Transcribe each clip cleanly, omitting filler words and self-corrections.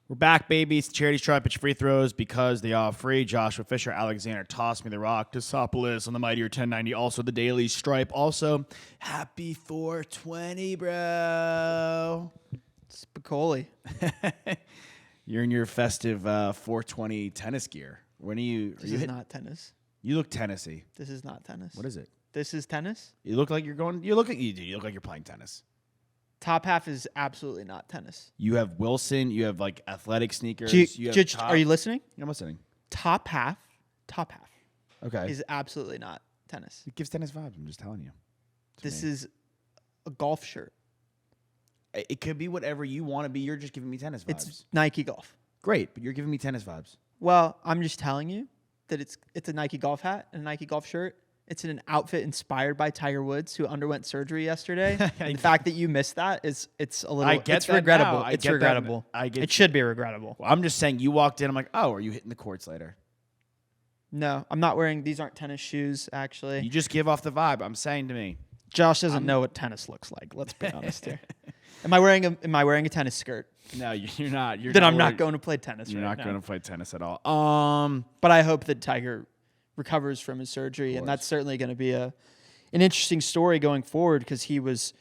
We're back, baby. It's the charity stripe. Pitch free throws because they are free. Joshua Fisher, Alexander, toss me the rock. Tassopoulos on the Mightier 1090. Also the daily stripe. Also, happy 420, bro. Spicoli. You're in your festive 420 tennis gear. When are you? This is not tennis. You look Tennessee. This is not tennis. What is it? This is tennis. You look like you're going. You look like you're playing tennis. Top half is absolutely not tennis. You have Wilson. You have like athletic sneakers. Are you listening? I'm listening. Top half. Okay. Is absolutely not tennis. It gives tennis vibes. I'm just telling you. This is a golf shirt. It could be whatever you want to be. You're just giving me tennis vibes. It's Nike golf. Great, but you're giving me tennis vibes. Well, I'm just telling you that it's a Nike golf hat and a Nike golf shirt. It's in an outfit inspired by Tiger Woods, who underwent surgery yesterday. The fact that you missed that it's a little. It's regrettable. It's regrettable. It should be regrettable. Well, I'm just saying. You walked in. I'm like, oh, are you hitting the courts later? No, I'm not wearing. These aren't tennis shoes. Actually, You just give off the vibe. I'm saying to me. Josh doesn't know what tennis looks like. Let's be honest here. Am I wearing a tennis skirt? No, you're not. Then I'm not going to play tennis. You're right not now. going to play tennis at all. But I hope that Tiger recovers from his surgery, and that's certainly going to be an interesting story going forward because he was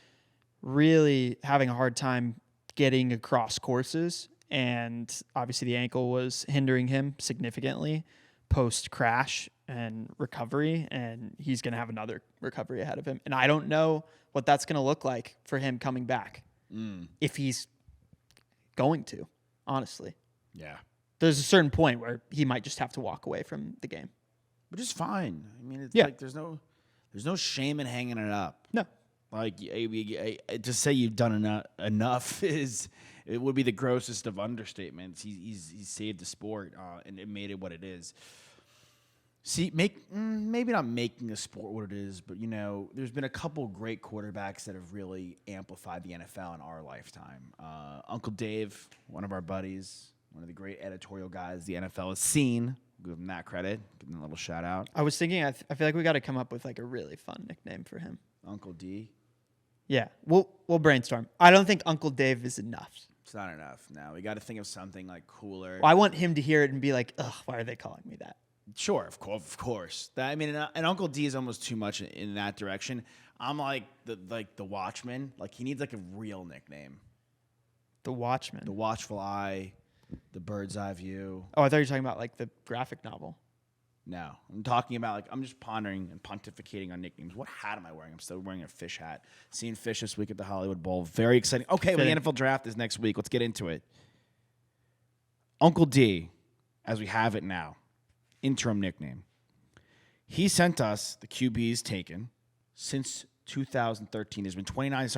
really having a hard time getting across courses, and obviously the ankle was hindering him significantly post crash and recovery, and he's going to have another recovery ahead of him. And I don't know what that's going to look like for him coming back if he's going to, honestly. Yeah. There's a certain point where he might just have to walk away from the game. Which is fine. I mean, it's Yeah. like there's no shame in hanging it up. No. Like to say you've done enough it would be the grossest of understatements. He's saved the sport and it made it what it is. See, maybe not making the sport what it is, but there's been a couple great quarterbacks that have really amplified the NFL in our lifetime. Uncle Dave, one of our buddies, one of the great editorial guys the NFL has seen. Give him that credit. Give him a little shout out. I was thinking, I feel like we got to come up with like a really fun nickname for him. Uncle D. Yeah, we'll brainstorm. I don't think Uncle Dave is enough. It's not enough. No, we got to think of something like cooler. Well, I want him to hear it and be like, ugh, why are they calling me that? Sure, of course. And Uncle D is almost too much in that direction. I'm like the Watchman. Like he needs like a real nickname. The Watchman. The Watchful Eye. The Bird's Eye View. Oh, I thought you were talking about like the graphic novel. No, I'm talking about I'm just pondering and pontificating on nicknames. What hat am I wearing? I'm still wearing a Fish hat. Seeing Fish this week at the Hollywood Bowl. Very exciting. Okay, well, the NFL draft is next week. Let's get into it. Uncle D, as we have it now, interim nickname. He sent us the QBs taken since 2013. There's been 29,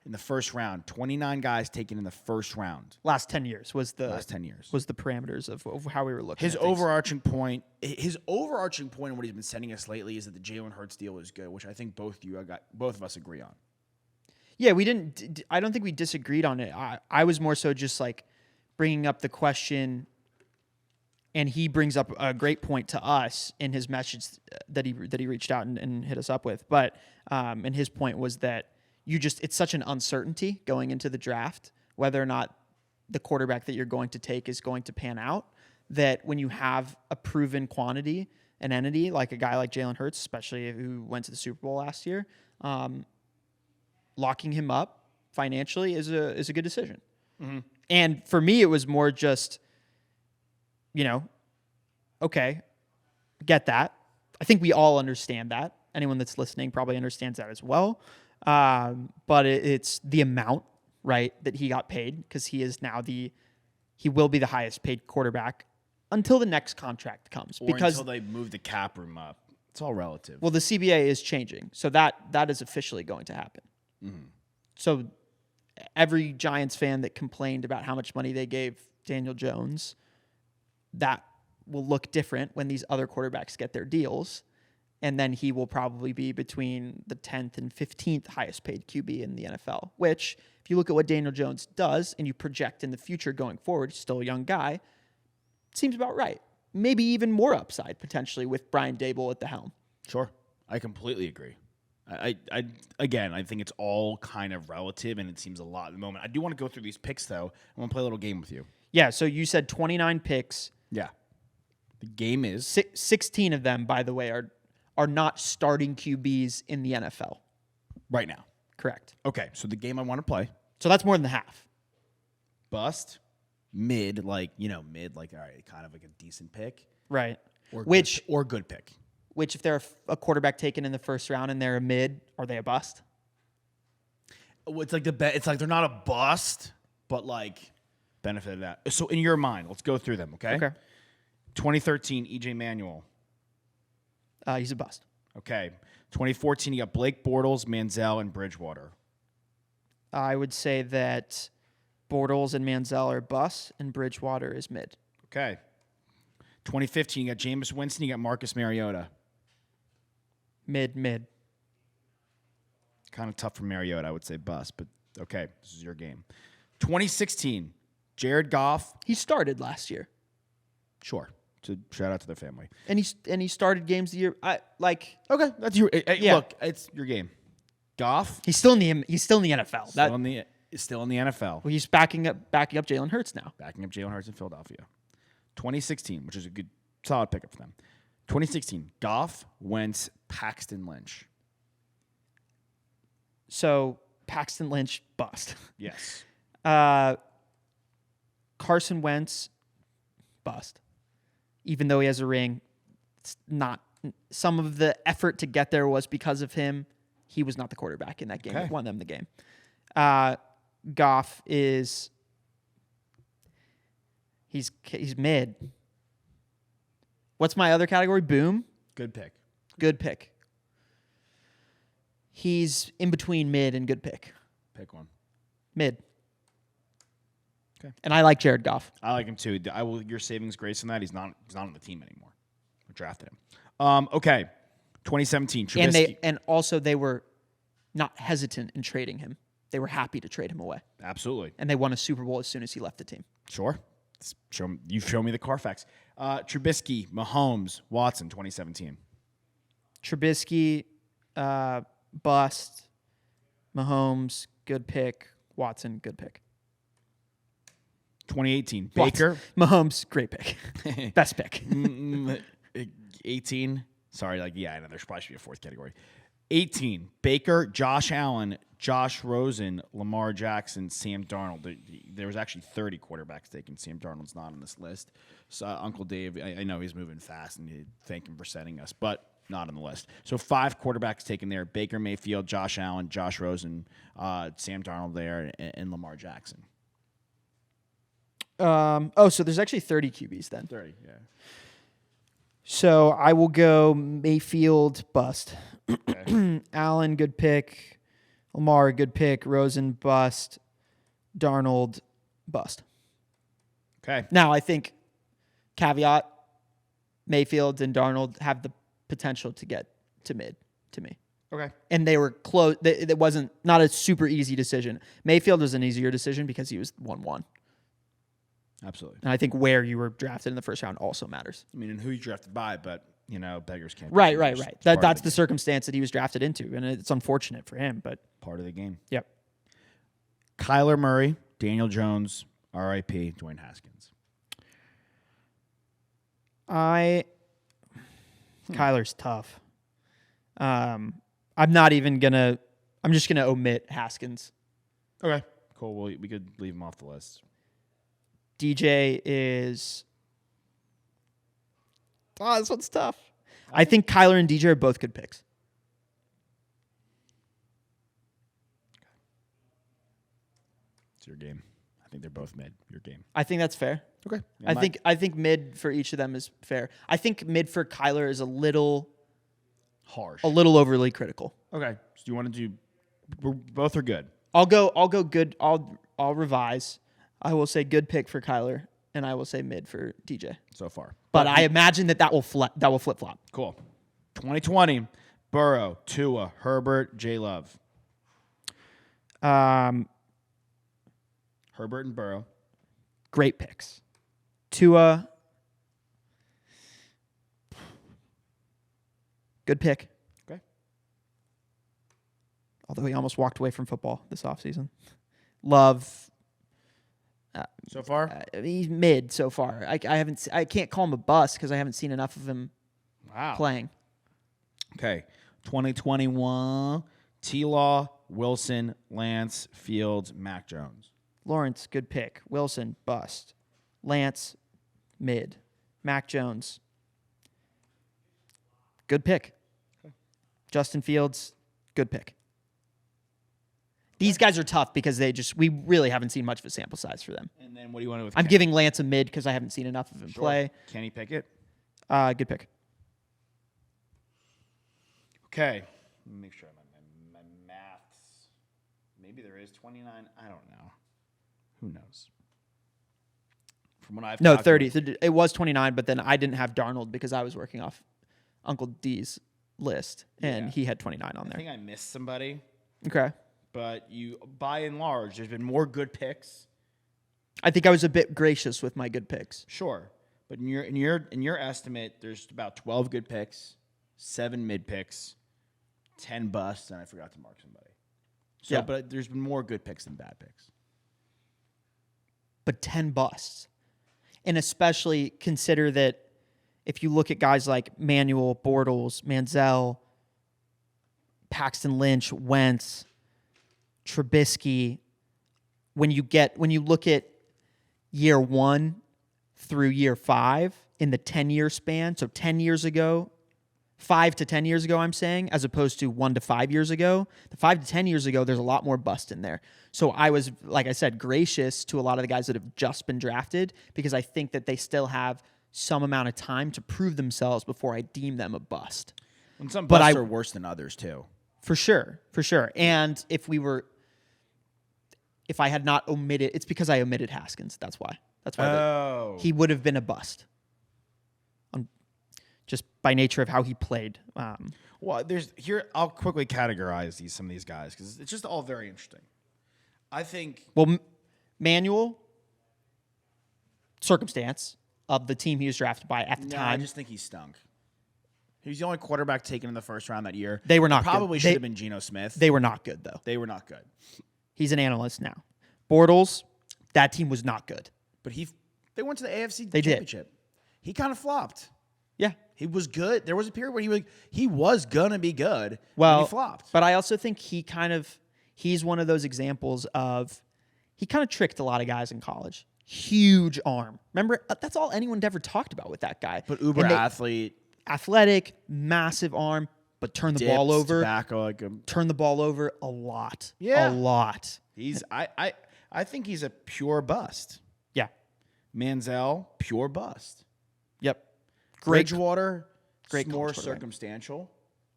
in the first round. 29 guys taken in the first round. Last 10 years was the parameters of how we were looking. His overarching point and what he's been sending us lately is that the Jalen Hurts deal is good, which I think both of us agree on. Yeah, I don't think we disagreed on it. I was more so just like bringing up the question, and he brings up a great point to us in his message that he reached out and hit us up with. But and his point was that it's such an uncertainty going into the draft whether or not the quarterback that you're going to take is going to pan out, that when you have a proven quantity, an entity like a guy like Jalen Hurts, especially who went to the Super Bowl last year, locking him up financially is a good decision. Mm-hmm. And for me, it was more just, okay, get that. I think we all understand that. Anyone that's listening probably understands that as well. But it's the amount, right, that he got paid, because he is now he will be the highest paid quarterback until the next contract comes. Or because until they move the cap room up. It's all relative. Well, the CBA is changing, so that is officially going to happen. Mm-hmm. So every Giants fan that complained about how much money they gave Daniel Jones, that will look different when these other quarterbacks get their deals. And then he will probably be between the 10th and 15th highest paid QB in the NFL, which, if you look at what Daniel Jones does and you project in the future going forward, he's still a young guy, seems about right. Maybe even more upside potentially with Brian Daboll at the helm. Sure. I completely agree. I think it's all kind of relative, and it seems a lot at the moment. I do want to go through these picks, though. I want to play a little game with you. Yeah, so you said 29 picks. Yeah. The game is 16 of them, by the way, are not starting QBs in the NFL. right now. Correct. Okay, so the game I want to play, So that's more than half. bust, mid, like, all right, kind of like a decent pick. Right. Or Which good pick. if they're a quarterback taken in the first round and they're a mid, are they a bust? It's like it's like they're not a bust, but like benefit of that. So in your mind, let's go through them, okay? Okay. 2013, EJ Manuel. He's a bust. Okay. 2014, you got Blake Bortles, Manziel, and Bridgewater. I would say that Bortles and Manziel are bust and Bridgewater is mid. Okay. 2015, you got Jameis Winston, you got Marcus Mariota. Mid. Kind of tough for Mariota, I would say bust, but okay, this is your game. 2016, Jared Goff. He started last year. Sure. So shout out to their family. And he started games the year Okay, that's your Yeah. Look, it's your game. Goff. he's still in the NFL. Still in the NFL. Well, he's backing up Jalen Hurts now. Backing up Jalen Hurts in Philadelphia. 2016, which is a good solid pickup for them. 2016, Goff, Wentz, Paxton Lynch. So Paxton Lynch bust. Yes. Carson Wentz bust. Even though he has a ring, it's not. Some of the effort to get there was because of him. He was not the quarterback in that game. Okay. It won them the game. Goff is he's mid. What's my other category? Boom. Good pick. Good pick. He's in between mid and good pick. Pick one. Mid. Okay. And I like Jared Goff. I like him too. Your savings grace in that. He's not on the team anymore. We drafted him. Okay. 2017. Trubisky. And also they were not hesitant in trading him. They were happy to trade him away. Absolutely. And they won a Super Bowl as soon as he left the team. Sure. You've shown me the Carfax. Trubisky, Mahomes, Watson, 2017. Trubisky, bust. Mahomes, good pick. Watson, good pick. 2018. Watson. Baker. Mahomes, great pick. Best pick. 18. Sorry, I know there's probably should be a fourth category. 18. Baker, Josh Allen, Josh Rosen, Lamar Jackson, Sam Darnold. There was actually 30 quarterbacks taken. Sam Darnold's not on this list. So Uncle Dave, I know he's moving fast, and thank him for sending us, but not on the list. So 5 quarterbacks taken there: Baker Mayfield, Josh Allen, Josh Rosen, Sam Darnold there, and Lamar Jackson. So there's actually 30 QBs then. 30, yeah. So I will go Mayfield, bust. Okay. Allen, good pick. Lamar, good pick. Rosen, bust. Darnold, bust. Okay. Now, I think, caveat, Mayfield and Darnold have the potential to get to mid to me. Okay. And they were close. It wasn't not a super easy decision. Mayfield was an easier decision because he was 1-1. Absolutely. And I think where you were drafted in the first round also matters. I mean, and who you drafted by, but, beggars can't be Right. choosers. It's That's part of the circumstance that he was drafted into, and it's unfortunate for him, but part of the game. yep. Kyler Murray, Daniel Jones, R.I.P., Dwayne Haskins. Kyler's tough. I'm just gonna omit Haskins. Okay. Cool. Well, we could leave him off the list. DJ is. Oh, this one's tough. I think Kyler and DJ are both good picks. It's your game. I think they're both mid. Your game. I think that's fair. Okay. I think mid for each of them is fair. I think mid for Kyler is a little harsh. overly critical. Okay. So do you want to do? Both are good. I'll go good. I'll revise. I will say good pick for Kyler, and I will say mid for DJ. So far. But I imagine that will flip flop. Cool. 2020, Burrow, Tua, Herbert, J. Love. Herbert and Burrow. Great picks. Tua, good pick. Okay. Although he almost walked away from football this offseason. Love, so far. He's mid so far. I can't call him a bust because I haven't seen enough of him Wow. playing. Okay, 2021. T-Law, Wilson, Lance, Fields, Mac Jones. Lawrence, good pick. Wilson, bust. Lance, mid. Mac Jones, good pick. Justin Fields, good pick. These guys are tough because we really haven't seen much of a sample size for them. And then what do you want to do with I'm Kenny? giving Lance a mid because I haven't seen enough of him play. Kenny Pickett. Good pick. Okay. Let me make sure my maths. Maybe there is 29. I don't know. Who knows? From what I've No, calculated- 30. It was 29, but then I didn't have Darnold because I was working off Uncle D's list, and he had 29 on I there. think I missed somebody, Okay. but by and large, there's been more good picks. I think I was a bit gracious with my good picks. Sure, but in your estimate, there's about 12 good picks, 7 mid picks, 10 busts, and I forgot to mark somebody. So, Yeah. but there's been more good picks than bad picks. But 10 busts. And especially consider that if you look at guys like Manuel, Bortles, Manziel, Paxton Lynch, Wentz, Trubisky, when you look at year 1 through year 5 in the 10-year span, so 10 years ago, 5 to 10 years ago, I'm saying, as opposed to 1 to 5 years ago. The 5 to 10 years ago, there's a lot more bust in there. So I was, like I said, gracious to a lot of the guys that have just been drafted because I think that they still have some amount of time to prove themselves before I deem them a bust. And some But busts are worse than others too. For sure. And if I had not omitted, it's because I omitted Haskins. That's why. Oh. He would have been a bust. Just by nature of how he played. Well, I'll quickly categorize some of these guys because it's just all very interesting. I think. Well, Manuel, circumstance of the team he was drafted by at the time. I just think he stunk. He was the only quarterback taken in the first round that year. They were not Probably good. should have been Geno Smith. They were not good, though. They were not good. He's an analyst now. Bortles, that team was not good. But they went to the AFC They did. Championship. He kind of flopped. Yeah. He was good. There was a period where he was gonna be good. Well, and he flopped. But I also think he's one of those examples of he kind of tricked a lot of guys in college. Huge arm. Remember, that's all anyone ever talked about with that guy. But uber athlete, athletic, massive arm, but turn the ball over. Tobacco, Turn the ball over a lot. Yeah. A lot. I think he's a pure bust. Yeah. Manziel, pure bust. Yep. Bridgewater, great more college quarterback. circumstantial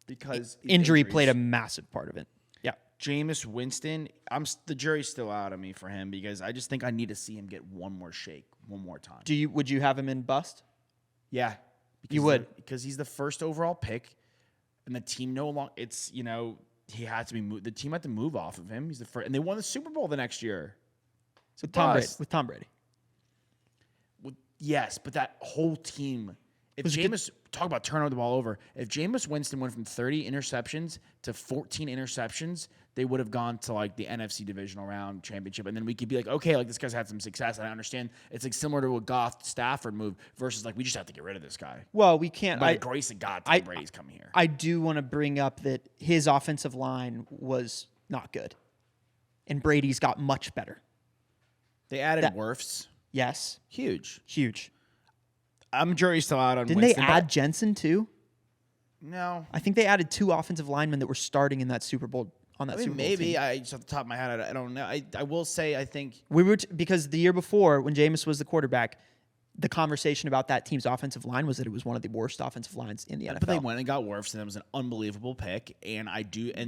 because Injury injuries. played a massive part of it. Yeah. Jameis Winston, the jury's still out on me for him because I just think I need to see him get one more shake, one more time. Would you have him in bust? Yeah. You would. Because he's the first overall pick, and the team no longer, he had to be moved. The team had to move off of him. He's the first, and they won the Super Bowl the next year. With Tom Brady. Yes, but that whole team, talk about turning the ball over, if Jameis Winston went from 30 interceptions to 14 interceptions, they would have gone to like the NFC divisional round championship. And then we could be like, okay, like this guy's had some success. And I understand it's like similar to a Goff Stafford move versus like, we just have to get rid of this guy. Well, we can't. By the grace of God, Tom Brady's coming here. I do want to bring up that his offensive line was not good. And Brady's got much better. They added Wirfs. Yes. Huge. Jury's still out on Didn't Winston. they add Jensen too? No. I think they added 2 offensive linemen that were starting in that Super Bowl on that Super Bowl maybe. team. I just off the top of my head, I don't know. I will say I think We were because the year before when Jameis was the quarterback, the conversation about that team's offensive line was that it was one of the worst offensive lines in the NFL. But they went and got Wirfs, and that was an unbelievable pick. And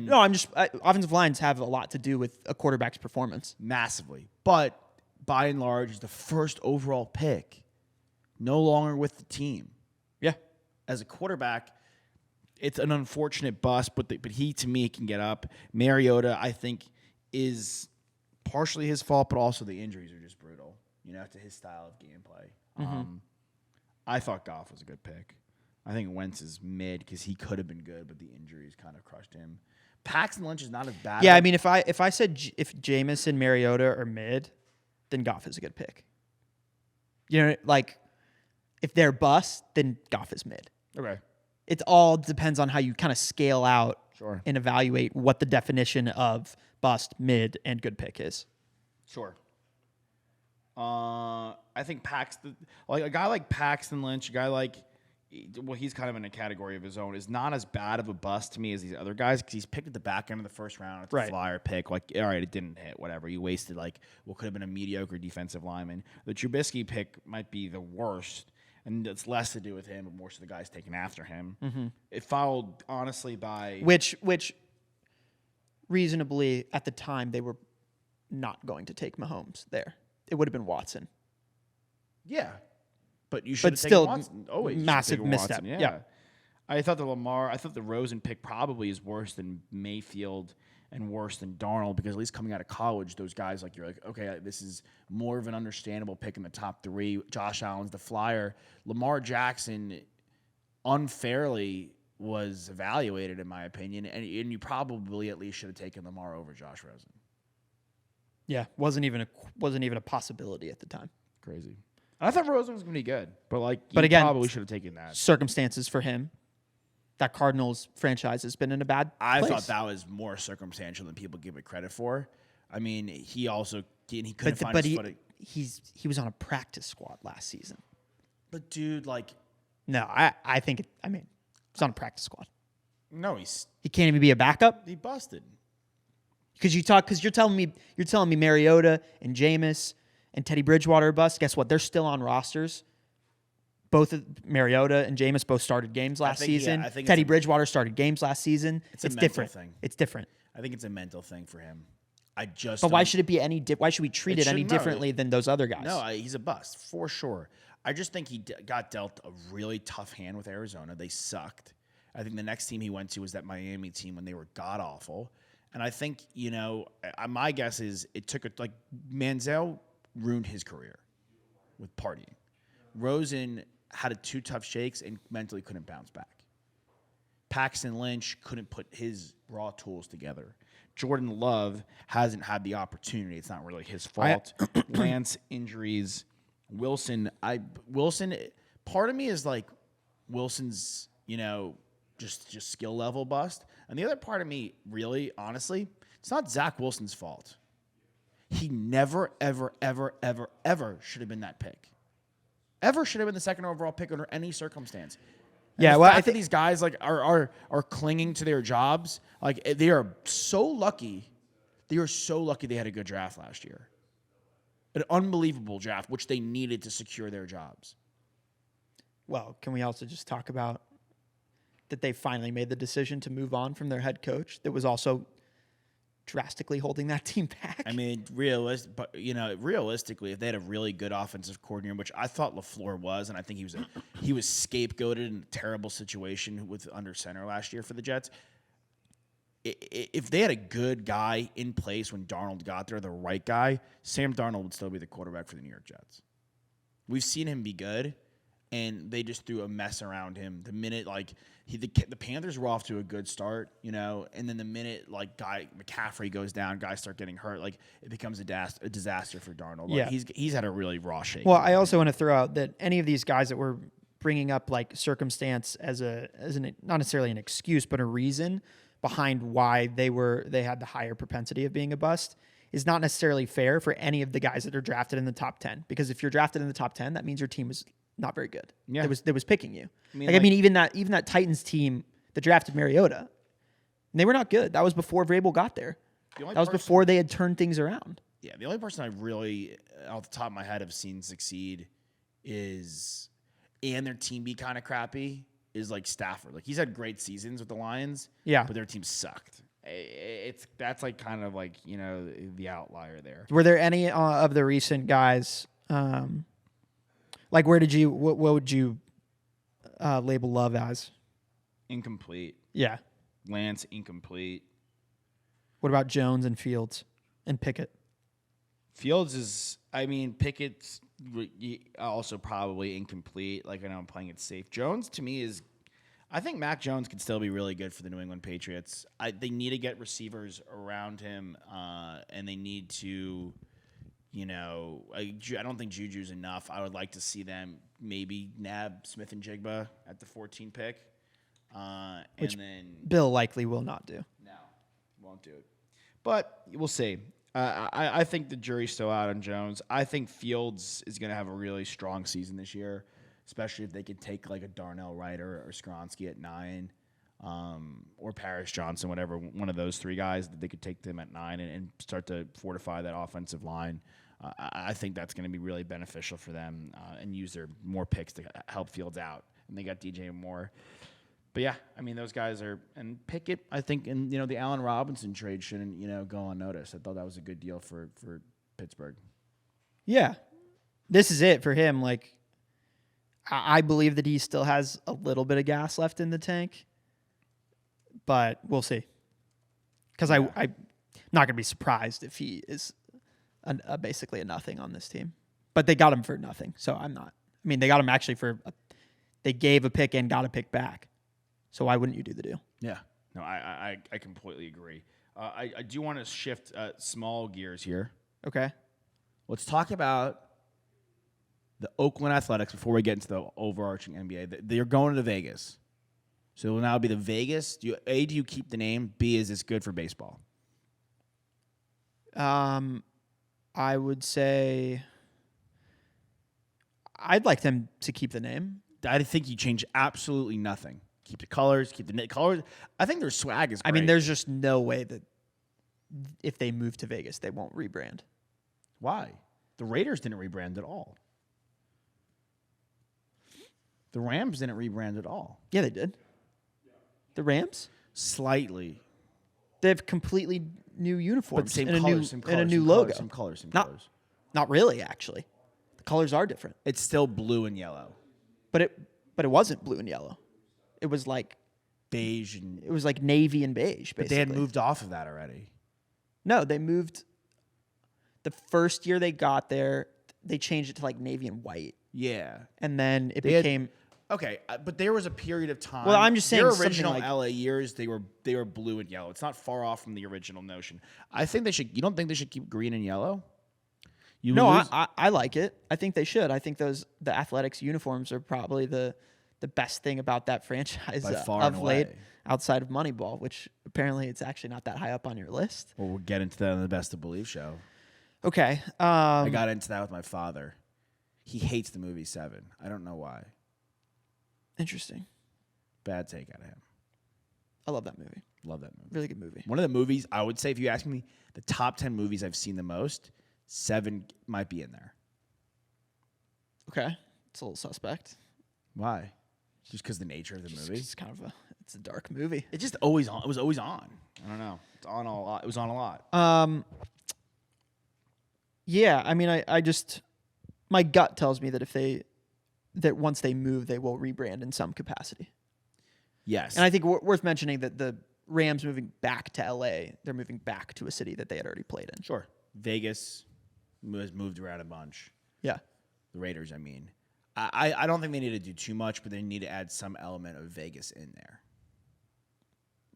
No, offensive lines have a lot to do with a quarterback's performance. Massively. But by and large, is the first overall pick, no longer with the team. Yeah. As a quarterback, it's an unfortunate bust, but he, to me, can get up. Mariota, I think, is partially his fault, but also the injuries are just brutal, to his style of gameplay. I thought Goff was a good pick. I think Wentz is mid because he could have been good, but the injuries kind of crushed him. Paxton Lynch is not as bad. Yeah, I mean, if I said if Jameis and Mariota are mid, then Goff is a good pick. You know, like if they're bust, then Goff is mid. Okay. It all depends on how you kind of scale out Sure. and evaluate what the definition of bust, mid, and good pick is. Sure. I think a guy like Paxton Lynch, a guy like, well, he's kind of in a category of his own, is not as bad of a bust to me as these other guys because he's picked at the back end of the first round at the flyer pick. Like, all right, it didn't hit, whatever. You wasted like what could have been a mediocre defensive lineman. The Trubisky pick might be the worst, and it's less to do with him, but more so the guys taken after him. Mm-hmm. It followed, honestly, by which reasonably at the time they were not going to take Mahomes there. It would have been Watson. Yeah. But you should have still taken Watson. Always massive misstep. Watson. Yeah. I thought the Rosen pick probably is worse than Mayfield and worse than Darnold because at least coming out of college, those guys, like, you're like, okay, this is more of an understandable pick in the top 3. Josh Allen's the flyer. Lamar Jackson unfairly was evaluated, in my opinion, and you probably at least should have taken Lamar over Josh Rosen. Yeah, wasn't even a possibility at the time. Crazy. I thought Rosen was going to be good, but again, probably should have taken that. Circumstances for him. That Cardinals franchise has been in a bad place. I thought that was more circumstantial than people give it credit for. I mean, he couldn't find his footing. He was on a practice squad last season. But dude, no, I think he's on a practice squad. No, he can't even be a backup. He busted. Because you're telling me Mariota and Jameis and Teddy Bridgewater are bust. Guess what? They're still on rosters. Both Mariota and Jameis both started games last season. I think Teddy Bridgewater started games last season. It's a mental different. Thing. It's different. I think it's a mental thing for him. But why should it be why should we treat it any differently than those other guys? No, he's a bust for sure. I just think he got dealt a really tough hand with Arizona. They sucked. I think the next team he went to was that Miami team when they were god awful. And I think, my guess is it took Manziel ruined his career with partying. Rosen had 2 tough shakes and mentally couldn't bounce back. Paxton Lynch couldn't put his raw tools together. Jordan Love hasn't had the opportunity. It's not really his fault. Lance injuries. Wilson, part of me is like Wilson's, just skill level bust. And the other part of me, really, honestly, it's not Zach Wilson's fault. He never, ever, ever, ever, ever should have been that pick. Ever should have been the 2nd overall pick under any circumstance. And I think these guys are clinging to their jobs. They are so lucky. They are so lucky they had a good draft last year. An unbelievable draft, which they needed to secure their jobs. Well, can we also just talk about that they finally made the decision to move on from their head coach that was also drastically holding that team back? I mean, realistically, if they had a really good offensive coordinator, which I thought LaFleur was, and I think he was scapegoated in a terrible situation with under center last year for the Jets. If they had a good guy in place when Darnold got there, the right guy, Sam Darnold would still be the quarterback for the New York Jets. We've seen him be good, and they just threw a mess around him. The minute the Panthers were off to a good start, and then the minute McCaffrey goes down, guys start getting hurt, it becomes a disaster for Darnold. Yeah. He's had a really raw shake. Well, I also want to throw out that any of these guys that we're bringing up circumstance as not necessarily an excuse, but a reason behind why they had the higher propensity of being a bust is not necessarily fair for any of the guys that are drafted in the top 10. Because if you're drafted in the top 10, that means your team was not very good. Yeah. That was picking you. Even that Titans team that drafted Mariota, they were not good. That was before Vrabel got there. That was before they had turned things around. Yeah, the only person I really, off the top of my head, have seen succeed and their team be kind of crappy, is Stafford. He's had great seasons with the Lions. Yeah, but their team sucked. That's kind of the outlier there. Were there any of the recent guys? What would you label Love as? Incomplete. Yeah. Lance, incomplete. What about Jones and Fields and Pickett? Pickett's also probably incomplete. I know I'm playing it safe. Jones, to me, I think Mac Jones could still be really good for the New England Patriots. They need to get receivers around him, and they need to I don't think Juju's enough. I would like to see them maybe nab Smith and Jigba at the 14 pick. Which and then Bill likely will not do. no, won't do it. But we'll see. I think the jury's still out on Jones. I think Fields is going to have a really strong season this year, especially if they could take like a Darnell Ryder or Skronsky at 9, or Paris Johnson, whatever, one of those 3 guys, that they could take them at 9 and start to fortify that offensive line. I think that's going to be really beneficial for them, and use their more picks to help Fields out. And they got DJ Moore. But yeah, I mean, those guys are, and Pickett, I think, and the Allen Robinson trade shouldn't, go unnoticed. I thought that was a good deal for Pittsburgh. Yeah. This is it for him. Like, I believe that he still has a little bit of gas left in the tank, but we'll see. Because I'm not going to be surprised if he is basically a nothing on this team. But they got him for nothing, so I'm not. I mean, they got him actually they gave a pick and got a pick back. So why wouldn't you do the deal? Yeah. No, I completely agree. I do want to shift small gears here. Okay. Let's talk about the Oakland Athletics before we get into the overarching NBA. They're going to Vegas. So it will now be the Vegas. Do you keep the name? B, is this good for baseball? I would say I'd like them to keep the name. I think you change absolutely nothing. Keep the colors, keep the colors. I think their swag is great. I mean, there's just no way that if they move to Vegas, they won't rebrand. Why? The Raiders didn't rebrand at all. The Rams didn't rebrand at all. Yeah, they did. The Rams? Slightly. They have completely new uniforms. But same and colors, and a new logo. Same colors. Not really, actually. The colors are different. It's still blue and yellow. But it wasn't blue and yellow. It was like beige and it was like navy and beige, basically. But they had moved off of that already. No, they moved the first year they got there, they changed it to like navy and white. Yeah. And then it became okay, but there was a period of time. Well, I'm just saying their something original like, LA years, they were blue and yellow. It's not far off from the original notion. I think they should. You don't think they should keep green and yellow? I like it. I think they should. I think the Athletics uniforms are probably the best thing about that franchise By far of and late, away. outside of Moneyball, which apparently it's actually not that high up on your list. Well, we'll get into that in the Best of Believe show. Okay. I got into that with my father. He hates the movie Seven. I don't know why. Interesting. Bad take out of him. I love that movie. Love that movie. Really good movie. One of the movies, I would say, if you ask me, the top 10 movies I've seen the most, Seven might be in there. Okay. It's a little suspect. Why? Just because the nature of the movie? It's kind of it's a dark movie. It just always on. It was always on. I don't know. It's on a lot. It was on a lot. Yeah, I mean, I just my gut tells me that once they move, they will rebrand in some capacity. Yes. And I think worth mentioning that the Rams moving back to LA, they're moving back to a city that they had already played in. Sure. Vegas has moved around a bunch. Yeah. The Raiders, I mean. I don't think they need to do too much, but they need to add some element of Vegas in there.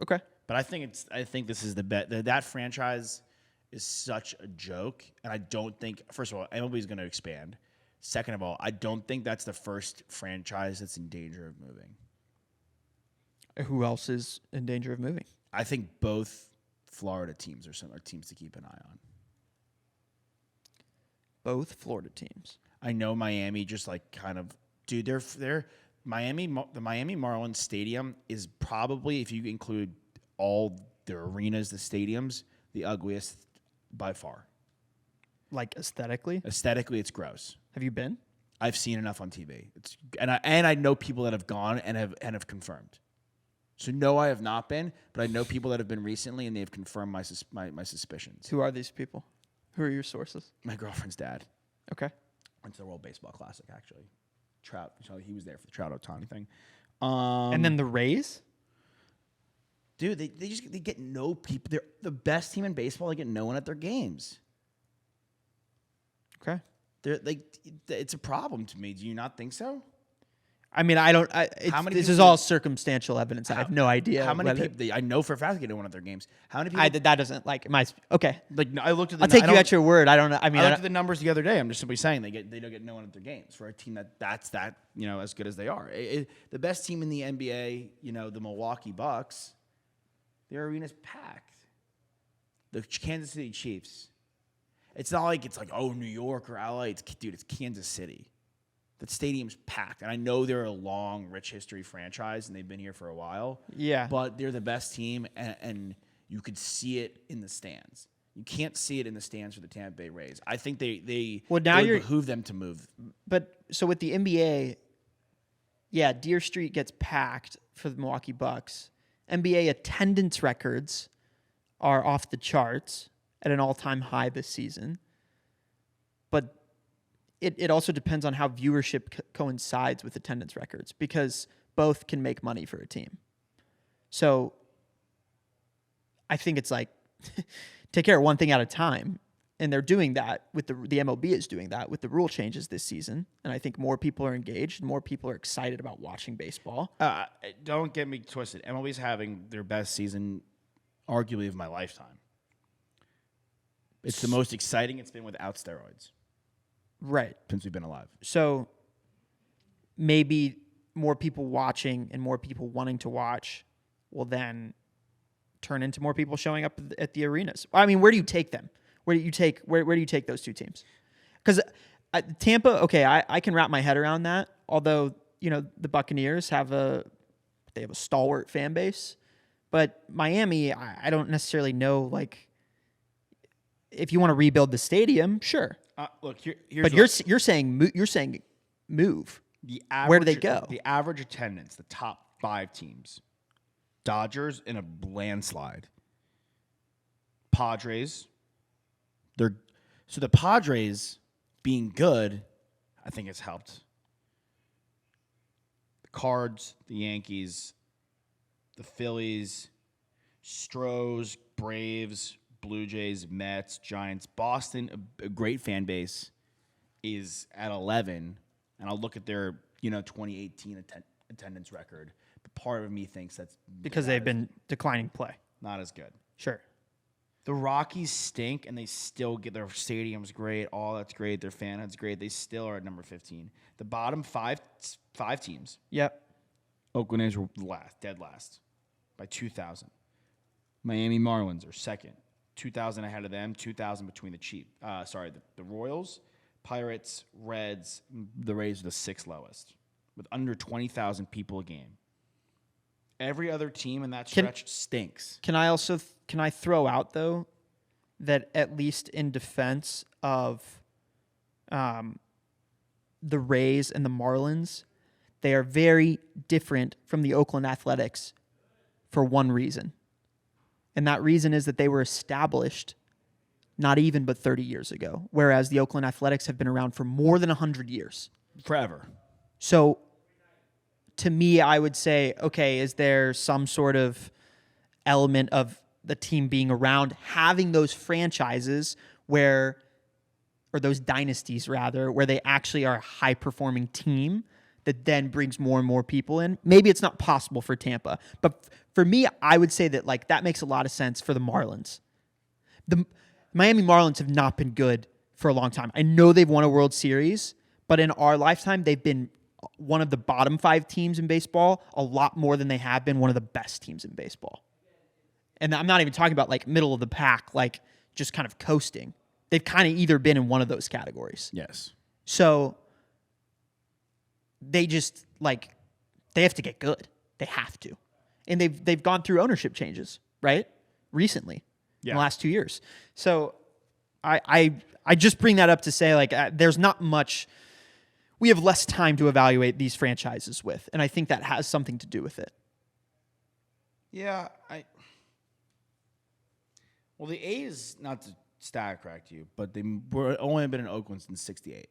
Okay. But I think this is the bet. That franchise is such a joke, and I don't think. First of all, MLB is going to expand. Second of all, I don't think that's the first franchise that's in danger of moving. Who else is in danger of moving? I think both Florida teams are teams to keep an eye on. Both Florida teams. I know Miami just like kind of, dude. They're Miami. The Miami Marlins stadium is probably, if you include all the arenas, the stadiums, the ugliest by far. Like aesthetically? Aesthetically, it's gross. Have you been? I've seen enough on TV. And I know people that have gone and have confirmed. So no, I have not been, but I know people that have been recently, and they have confirmed my suspicions. Who are these people? Who are your sources? My girlfriend's dad. Okay. Went to the World Baseball Classic, actually. Trout. So he was there for the Trout Ohtani thing. And then the Rays? Dude, they get no people. They're the best team in baseball. They get no one at their games. Okay. They're like, it's a problem to me. Do you not think so? I mean, I don't. How many this is people- all circumstantial evidence. I have no idea. How many whether- people? I know for a fact they go to one of their games. How many people? that doesn't like my. Okay, like I looked at. The, I'll take I you don't- at your word. I don't know. I mean, I looked at the numbers the other day. I'm just simply saying they don't get no one at their games for a team that's as good as they are. The best team in the NBA, the Milwaukee Bucks, their arena's packed. The Kansas City Chiefs. It's not like New York or LA. It's Kansas City. That stadium's packed, and I know they're a long, rich history franchise, and they've been here for a while. Yeah, but they're the best team, and you could see it in the stands. You can't see it in the stands for the Tampa Bay Rays. I think they would behoove them to move. But so with the NBA, yeah, Deer Street gets packed for the Milwaukee Bucks. NBA attendance records are off the charts at an all-time high this season. But it also depends on how viewership coincides with attendance records, because both can make money for a team. So I think it's like take care of one thing at a time. And they're doing that with the MLB is doing that with the rule changes this season. And I think more people are engaged, more people are excited about watching baseball. Don't get me twisted. MLB's having their best season, arguably, of my lifetime. It's the most exciting it's been without steroids. Right. Since we've been alive. So maybe more people watching and more people wanting to watch will then turn into more people showing up at the arenas. I mean, where do you take them? Where do you take those two teams? Because Tampa, okay, I can wrap my head around that. Although the Buccaneers have a stalwart fan base, but Miami, I don't necessarily know. Like, if you want to rebuild the stadium, sure. Look, but you're saying move. Where do they go? The average attendance, the top 5 teams: Dodgers in a landslide, Padres. The Padres being good, I think has helped. The Cards, the Yankees, the Phillies, Stros, Braves, Blue Jays, Mets, Giants, Boston, a great fan base, is at 11, and I'll look at their 2018 attendance record. But part of me thinks that's because they've been declining play. Not as good. Sure. The Rockies stink, and they still get their stadium's great. All that's great. Their fan head's great. They still are at number 15. The bottom five teams. Yep. Oakland A's were dead last, by 2,000. Miami Marlins are second, 2,000 ahead of them. 2,000 between the Royals, Pirates, Reds. The Rays are the 6th lowest, with under 20,000 people a game. Every other team in that stretch stinks. Can I throw out, though, that at least in defense of the Rays and the Marlins, they are very different from the Oakland Athletics for one reason. And that reason is that they were established not even but 30 years ago, whereas the Oakland Athletics have been around for more than 100 years. Forever. So to me, I would say, okay, is there some sort of element of the team being around, having those franchises or those dynasties rather, where they actually are a high-performing team that then brings more and more people in? Maybe it's not possible for Tampa, but for me, I would say that that makes a lot of sense for the Marlins. The Miami Marlins have not been good for a long time. I know they've won a World Series, but in our lifetime, they've been one of the bottom 5 teams in baseball a lot more than they have been one of the best teams in baseball. And I'm not even talking about middle of the pack, just kind of coasting. They've kind of either been in one of those categories. Yes. So they just they have to get good. They have to. And they've gone through ownership changes, right? Recently. In the last 2 years. So I just bring that up to say there's not much. We have less time to evaluate these franchises with, and I think that has something to do with it. Yeah, well, the A's, not to stat correct you, but they were only been in Oakland since '68.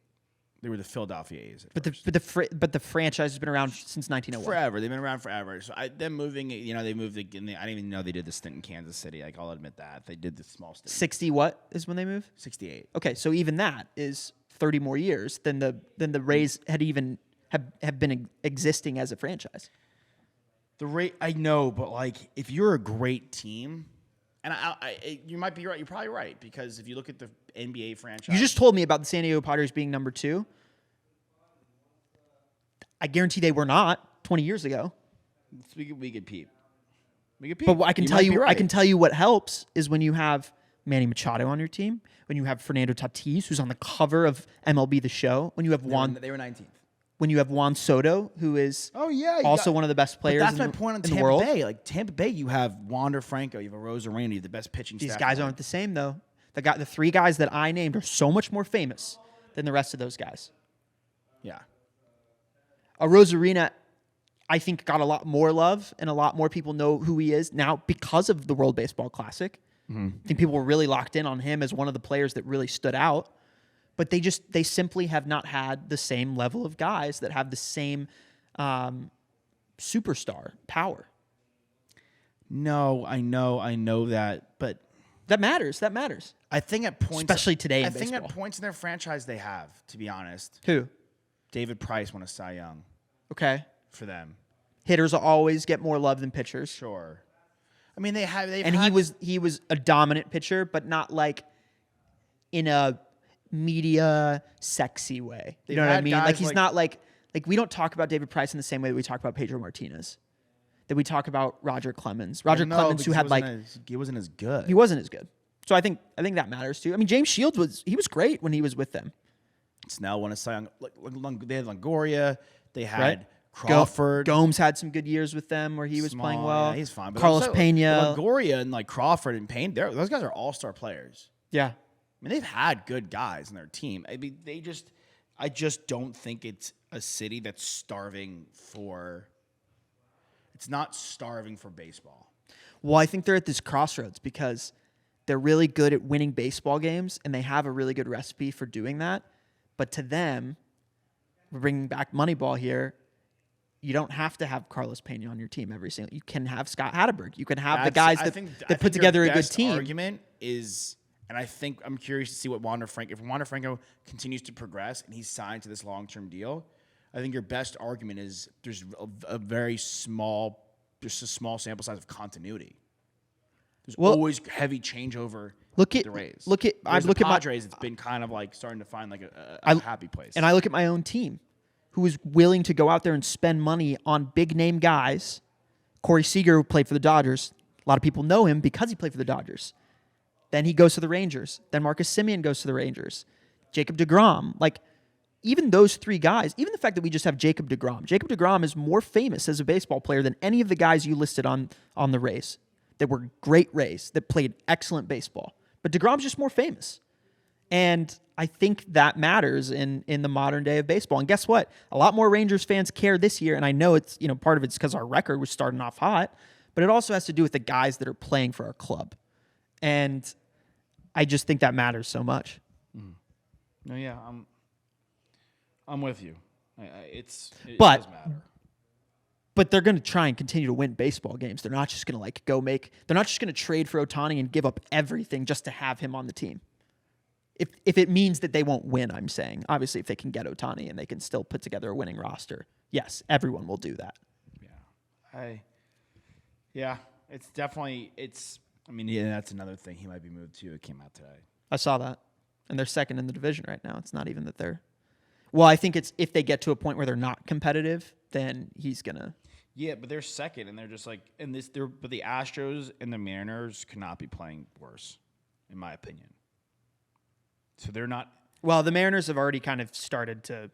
They were the Philadelphia A's. But the franchise has been around since 1901. Forever. They've been around forever. So them moving, they moved. I didn't even know they did the stint in Kansas City. I'll admit that they did the small stint. 60 what is when they moved? 68. Okay, so even that is 30 more years than the Rays had have been existing as a franchise. The rate I know, but like if you're a great team, and you might be right. You're probably right because if you look at the NBA franchise, You just told me about the San Diego Padres being number 2. I guarantee they were not 20 years ago. we could peep. We could peep. But I can You tell might you, be right. I can tell you what helps is when you have Manny Machado on your team, when you have Fernando Tatis, who's on the cover of MLB The Show, when you have They were 19th. when you have Juan Soto, who is also one of the best players That's in, my point on in the Tampa world. Bay. Like Tampa Bay, you have Wander Franco, you have a Rosarena, you have the best pitching These staff. guys aren't the same, though. The 3 guys that I named are so much more famous than the rest of those guys. Yeah. A Rosarena, I think, got a lot more love, and a lot more people know who he is now because of the World Baseball Classic. I think people were really locked in on him as one of the players that really stood out. But they simply have not had the same level of guys that have the same superstar power. No, I know that, but That matters. That matters. I think at points, Especially today in I think baseball. at points in their franchise they have, to be honest. Who? David Price won a Cy Young Okay. for them. Hitters will always get more love than pitchers. Sure. I mean, they've And he was a dominant pitcher, but not like in a media sexy way. You know what I had mean? guys Like he's like- not like we don't talk about David Price in the same way that we talk about Pedro Martinez. That we talk about Roger Clemens. Roger Clemens, who had he wasn't as good. he wasn't as good. So I think that matters too. I mean, James Shields was great when he was with them. Snell won a Cy Young. They had Longoria. They had Right. Crawford. Gomes had some good years with them where he was playing Small, well. yeah, he's fine. But Carlos also, Pena. Longoria and like Crawford and Payne, those guys are all-star players. Yeah. I mean, they've had good guys in their team. I mean, I just don't think it's a city that's starving for. It's not starving for baseball. Well, I think they're at this crossroads because they're really good at winning baseball games and they have a really good recipe for doing that. But to them, we're bringing back Moneyball here. You don't have to have Carlos Pena on your team every single. You can have Scott Hatterberg. You can have the guys that put together a good team. Argument is, and I think I'm curious to see what if Wander Franco continues to progress and he's signed to this long-term deal. I think your best argument is there's a very small, just a small sample size of continuity. There's always heavy changeover. Look at the Rays. I look the at my Padres. It's been kind of like starting to find like a happy place. and I look at my own team, who is willing to go out there and spend money on big name guys. Corey Seager, who played for the Dodgers, a lot of people know him because he played for the Dodgers. Then he goes to the Rangers. Then Marcus Semien goes to the Rangers. Jacob deGrom, like even those 3 guys, even the fact that we just have Jacob deGrom. Jacob deGrom is more famous as a baseball player than any of the guys you listed on the Rays that were great Rays that played excellent baseball. But deGrom's just more famous. And I think that matters in the modern day of baseball. And guess what? A lot more Rangers fans care this year. And I know it's, part of it's because our record was starting off hot, but it also has to do with the guys that are playing for our club. And I just think that matters so much. No, yeah, I'm with you. It But- does matter. But they're going to try and continue to win baseball games. They're not just going to they're not just going to trade for Ohtani and give up everything just to have him on the team. If it means that they won't win, I'm saying. Obviously, if they can get Ohtani and they can still put together a winning roster, yes, everyone will do that. It's definitely, that's another thing. He might be moved to. It came out today. I saw that. And they're second in the division right now. It's not even that they're... Well, I think it's if they get to a point where they're not competitive, then he's going to... Yeah, but they're second, and they're just like... But the Astros and the Mariners cannot be playing worse, in my opinion. So they're not... Well, the Mariners have already kind of started to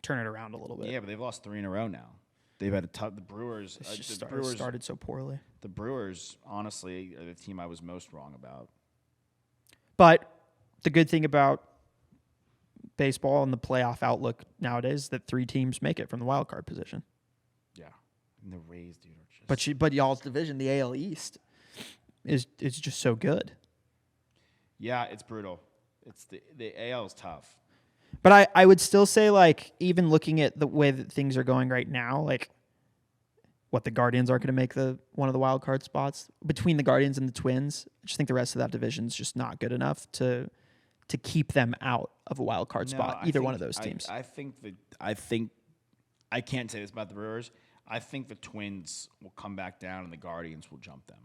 turn it around a little bit. Yeah, but they've lost 3 in a row now. They've had the Brewers... started so poorly. The Brewers, honestly, are the team I was most wrong about. But the good thing about baseball and the playoff outlook nowadays is that 3 teams make it from the wild card position. Yeah. And the Rays, dude, are just... But y'all's division, the AL East, is just so good. Yeah, it's brutal. It's the AL is tough. But I would still say, like, even looking at the way that things are going right now, like, what, the Guardians aren't going to make one of the wild card spots? Between the Guardians and the Twins, I just think the rest of that division is just not good enough to keep them out of a wild card spot, either one of those teams. I think I can't say this about the Brewers. I think the Twins will come back down and the Guardians will jump them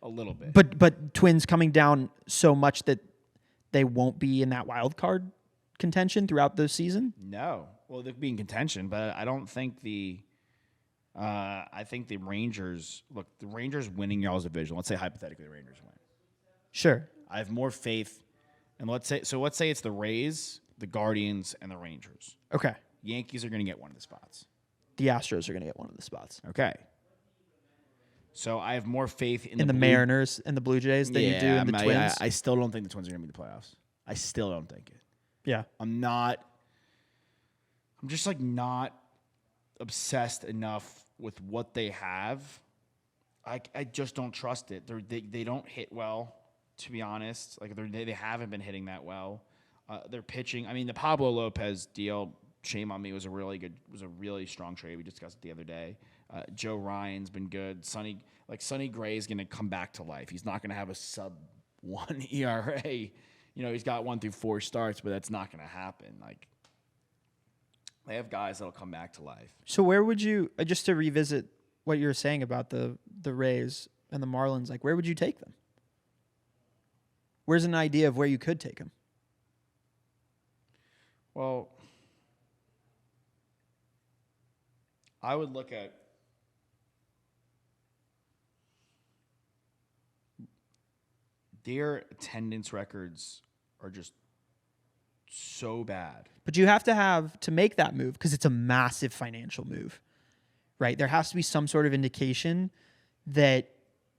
a little bit. But Twins coming down so much that they won't be in that wild card contention throughout the season? No. Well, they'll be in contention, but I don't think I think the Rangers, look, the Rangers winning y'all's division. Let's say hypothetically the Rangers win. Sure. I have more faith, and let's say it's the Rays, the Guardians, and the Rangers. Okay. Yankees are going to get one of the spots. The Astros are going to get one of the spots. Okay. So I have more faith in the Mariners and the Blue Jays than you do in the Twins. I still don't think the Twins are going to be in the playoffs. I still don't think it. Yeah. I'm just like not obsessed enough with what they have. I just don't trust it. They don't hit well, to be honest. Like they haven't been hitting that well. They're pitching. I mean, the Pablo Lopez deal, shame on me, was a really strong trade. We discussed it the other day. Joe Ryan's been good. Sonny Gray is going to come back to life. He's not going to have a sub-1 ERA. He's got 1 through 4 starts, but that's not going to happen. Like, they have guys that'll come back to life. So where would you, just to revisit what you were saying about the Rays and the Marlins, like where would you take them? Where's an idea of where you could take them? Well, I would look at their attendance records are just so bad. But you have to make that move because it's a massive financial move, right? There has to be some sort of indication that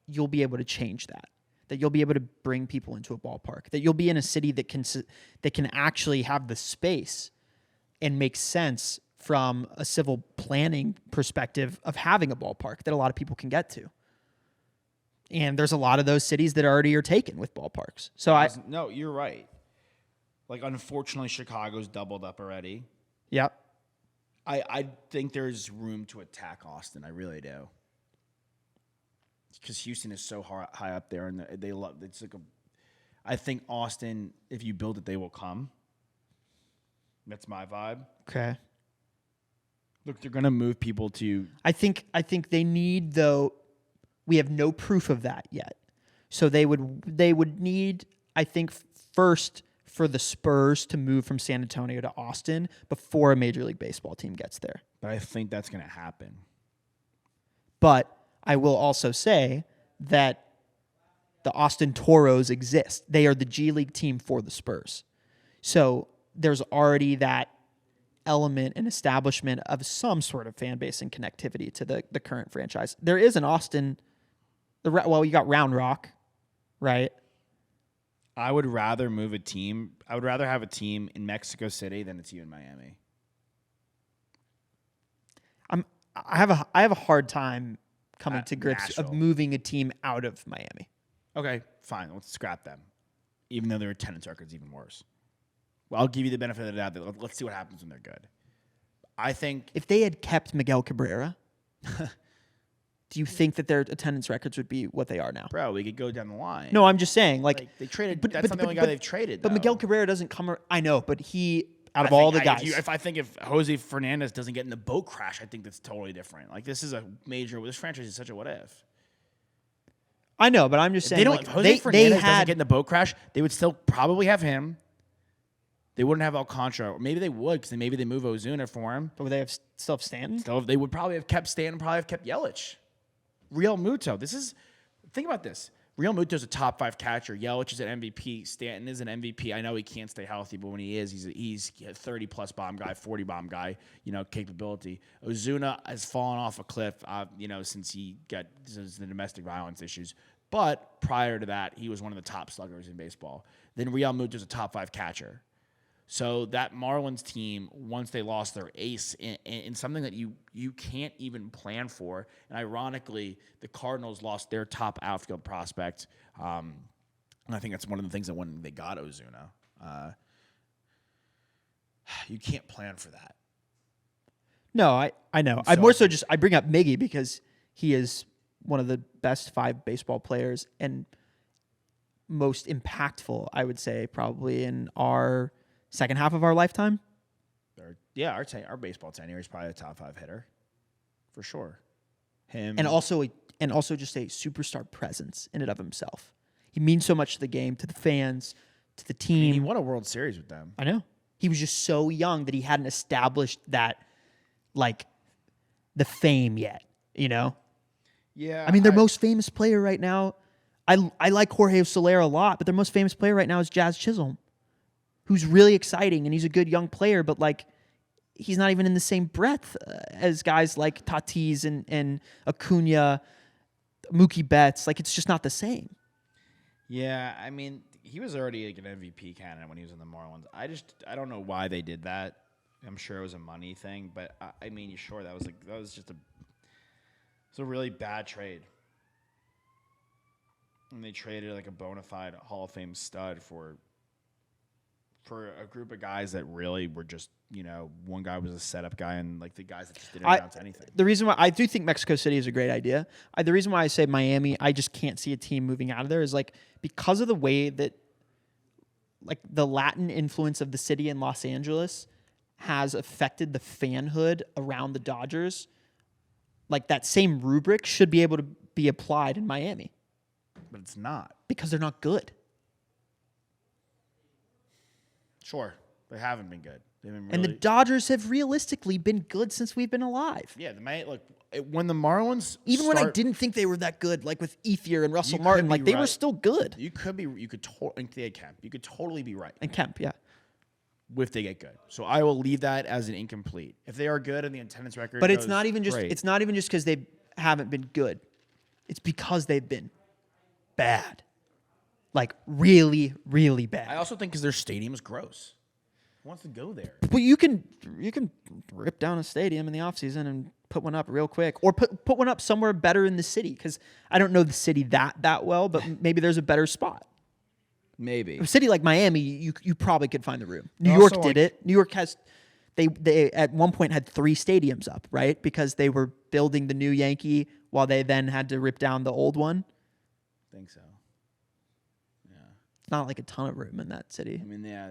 you'll be able to change that you'll be able to bring people into a ballpark, that you'll be in a city that can actually have the space and make sense from a civil planning perspective of having a ballpark that a lot of people can get to. And there's a lot of those cities that already are taken with ballparks. So No, you're right. Like, unfortunately, Chicago's doubled up already. Yep. I think there's room to attack Austin. I really do. Because Houston is so high up there, and they love. It's like I think Austin, if you build it, they will come. That's my vibe. Okay. Look, they're gonna move people to. I think they need, though. We have no proof of that yet, so they would need, I think, first for the Spurs to move from San Antonio to Austin before a Major League Baseball team gets there. But I think that's gonna happen. But I will also say that the Austin Toros exist. They are the G League team for the Spurs. So there's already that element and establishment of some sort of fan base and connectivity to the current franchise. There is an Austin, you got Round Rock, right? I would rather move a team. I would rather have a team in Mexico City than a team in Miami. I have a hard time coming to grips Nashville. of moving a team out of Miami. Okay, fine. Let's scrap them. Even though their attendance record's even worse. Well, I'll give you the benefit of the doubt. Let's see what happens when they're good. I think if they had kept Miguel Cabrera, do you think that their attendance records would be what they are now? Bro, we could go down the line. No, I'm just saying, like they traded. That's not the only guy they've traded. But though. Miguel Cabrera doesn't come. I know, but he out of all the guys, if Jose Fernandez doesn't get in the boat crash, I think that's totally different. Like this franchise is such a what if. I know, but I'm just saying, if Jose Fernandez doesn't get in the boat crash, they would still probably have him. They wouldn't have Alcantara. Or maybe they would, because maybe they move Ozuna for him. But would they still have Stanton? They would probably have kept Stanton, probably have kept Yelich. Real Muto. Think about this. Real Muto's a top 5 catcher. Yelich is an MVP. Stanton is an MVP. I know he can't stay healthy, but when he is, he's a 30-plus bomb guy, 40 bomb guy, capability. Ozuna has fallen off a cliff, since the domestic violence issues. But prior to that, he was one of the top sluggers in baseball. Then Real Muto's a top 5 catcher. So that Marlins team, once they lost their ace in something that you can't even plan for, and ironically, the Cardinals lost their top outfield prospect. And I think that's one of the things that when they got Ozuna, you can't plan for that. No, I know. I more so just I bring up Miggy because he is one of the best 5 baseball players and most impactful, I would say, probably in our second half of our lifetime. Yeah, our baseball tenure is probably a top 5 hitter, for sure. Him And also just a superstar presence in and of himself. He means so much to the game, to the fans, to the team. he won a World Series with them. I know. He was just so young that he hadn't established that, like, the fame yet, you know? Yeah. I mean, their most famous player right now, I like Jorge Soler a lot, but their most famous player right now is Jazz Chisholm, who's really exciting, and he's a good young player, but, like, he's not even in the same breath as guys like Tatis and Acuna, Mookie Betts. Like, it's just not the same. Yeah, I mean, he was already like an MVP candidate when he was in the Marlins. I don't know why they did that. I'm sure it was a money thing, but I mean, sure, that was just a really bad trade. And they traded like a bona fide Hall of Fame stud for a group of guys that really were just, one guy was a setup guy and like the guys that just didn't amount to anything. The reason why I do think Mexico City is a great idea, the reason why I say Miami, I just can't see a team moving out of there is like because of the way that like the Latin influence of the city in Los Angeles has affected the fanhood around the Dodgers. Like that same rubric should be able to be applied in Miami. But it's not. Because they're not good. Sure. They haven't been good. They've been really... And the Dodgers have realistically been good since we've been alive. Yeah, when the Marlins when I didn't think they were that good, like with Ethier and Russell Martin, like they were still good. You could totally be right. And Kemp, yeah. If they get good. So I will leave that as an incomplete. If they are good and the attendance record But goes, it's not even just great. it's not even just because they haven't been good. It's because they've been bad. Like really, really bad. I also think because their stadium is gross. Who wants to go there? But you can rip down a stadium in the offseason and put one up real quick. Or put one up somewhere better in the city. Because I don't know the city that well, but maybe there's a better spot. Maybe. A city like Miami, you probably could find the room. New Also, York did it. New York has they at one point had 3 stadiums up, right? Because they were building the new Yankee while they then had to rip down the old one. I think so. Yeah. It's not like a ton of room in that city. I mean, yeah,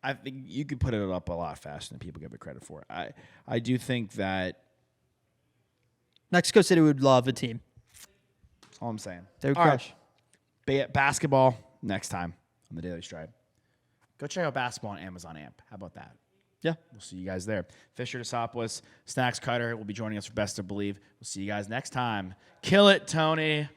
I think you could put it up a lot faster than people give it credit for. I do think that Mexico City would love a team. that's all I'm saying. They would All crush. Right. Basketball next time on the Daily Stride. Go check out basketball on Amazon Amp. How about that? Yeah. We'll see you guys there. Fisher Tassopoulos, Snacks Cutter will be joining us for Best of Believe. We'll see you guys next time. Kill it, Tony.